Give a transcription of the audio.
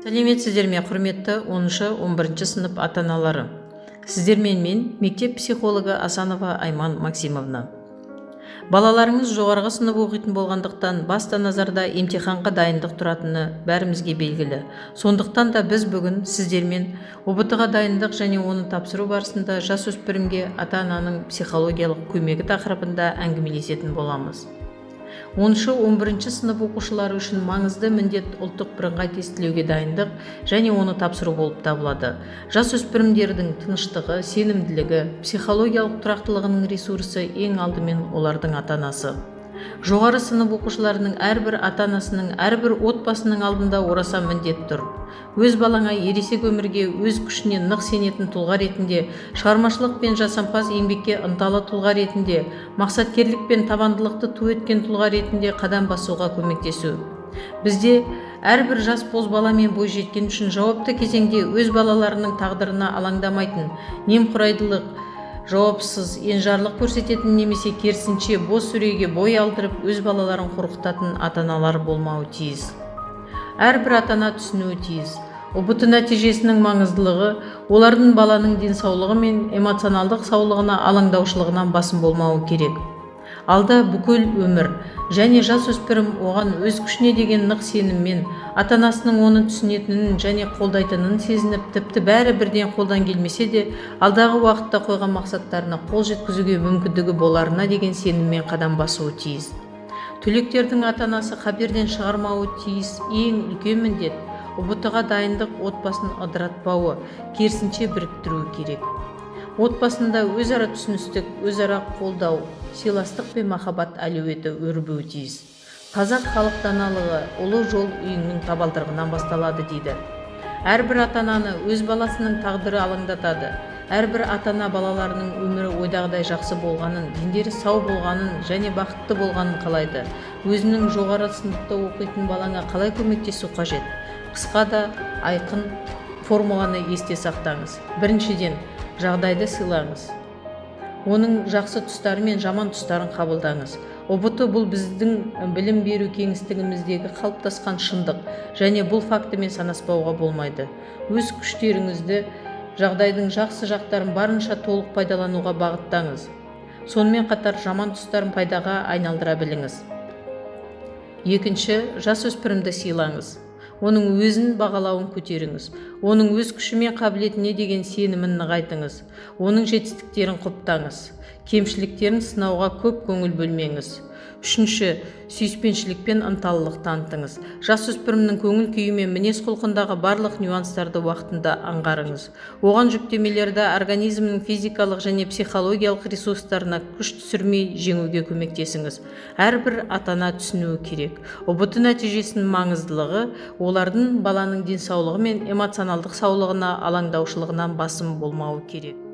Сәлеметсіздер ме, құрметті 10-11 сынып ата-аналары. Сіздермен мен мектеп психологы Асанова Айман Максимовна. Балаларыңыз жоғарғы сынып оқитын болғандықтан баста назарда емтиханға дайындық тұратыны бәрімізге белгілі. Сондықтан да біз бүгін сіздермен ОБТ-ға дайындық және оны тапсыру барысында жасөспірімге ата-ананың психологиялық көмегі тақырыбында әңгімелесетін боламыз. 10-11 сынып оқушылары үшін маңызды міндет ұлттық бірыңғай тестілеуге дайындық және оны тапсыру болып табылады. Жасөспірімдердің тыныштығы, сенімділігі, психологиялық тұрақтылығының ресурсы ең алдымен олардың ата-анасы. Жоғары сынып оқушыларының әрбір ата-анасының, әрбір отбасының алдында орасан міндет тұр. Өз балаңа ересек өмірге өз күшіне нық сенетін тұлға ретінде, шығармашылық пен жасампаз еңбекке ынталы тұлға ретінде, мақсаткерлік пен табандылықты ту еткен тұлға ретінде қадам басуға көмектесу. Бізде әрбір жас бозбала мен бойжеткен үшін жауапты кезеңде өз балаларының тағдырына алаңдамайтын, немқұрайдылық, жауапсыз, енжарлық көрсететін немесе керісінше бос сүреге бой алдырып өз балаларын қорқытатын ата-аналар болмауы тиіс. Әрбір ата-ана түсінуі тиіс. ОБТ нәтижесінің маңыздылығы олардың баланың денсаулығы мен эмоционалдық саулығына алаңдаушылығынан басым болмауы керек. Алда бүкіл өмір және жасөспірім оған өз күшіне деген нық сеніммен, ата-анасының оны түсінетінін және қолдайтынын сезініп, тіпті бәрі бірден қолдан келмесе де, алдағы уақытта қойған мақсаттарына қол жеткізуге мүмкіндігі боларына деген сеніммен қадам басуы тиіс. Түлектердің ата-анасы қаперден шығармауы тиіс. Ең үлкен міндет ОБТ-ға дайындық отбасын ыдыратпауы, керісінше біріктіруі керек. Отбасында өзара түсіністік, өзара қолдау, сыйластық пен махаббат әлеуеті өрбуі тиіс. Қазақ халық даналығы ұлы жол үйіңнің табалдырығынан басталады дейді. Әрбір ата-ананы өз баласының тағдыры алаңдатады. Әрбір ата-ана балаларының өмірі ойдағыдай жақсы болғанын, дендері сау болғанын және бақытты болғанын қалайды. Өзінің жоғары сыныпта оқитын балаңа қалай көмектесу қажет? Қысқа да айқын формуланы есте сақтаңыз. Біріншіден, жағдайды сыйлаңыз. Оның жақсы тұстары мен жаман тұстарын қабылдаңыз. ОБТ бұл біздің білім беру кеңістігіміздегі қалыптасқан шындық, және бұл фактімен санаспауға болмайды. Өз күштеріңізді, жағдайдың жақсы жақтарын барынша толық пайдалануға бағыттаңыз. Сонымен қатар жаман тұстарын пайдаға айналдыра біліңіз. Екінші, жасөспірімді сыйлаңыз. Оның өзін бағалауын көтеріңіз. Оның өз күші мен қабілетіне деген сенімін нығайтыңыз. Оның жетістіктерін құптаңыз. Кемшіліктерін сынауға көп көңіл бөлмеңіз. Үшінші, сүйіспеншілік пен ынталылық танытыңыз. Жасөспірімнің көңіл күйі мен мінез құлқындағы барлық нюанстарды уақытында аңғарыңыз. Оған жүктемелерді организмнің физикалық және психологиялық ресурстарына күш түсірмей жеңуге көмектесіңіз. Әрбір ата-ана түсінуі керек. ОБТ нәтижесінің маңыздылығы олардың баланың денсаулығы мен эмоционалдық саулығына алаңдаушылығынан басым болмауы керек.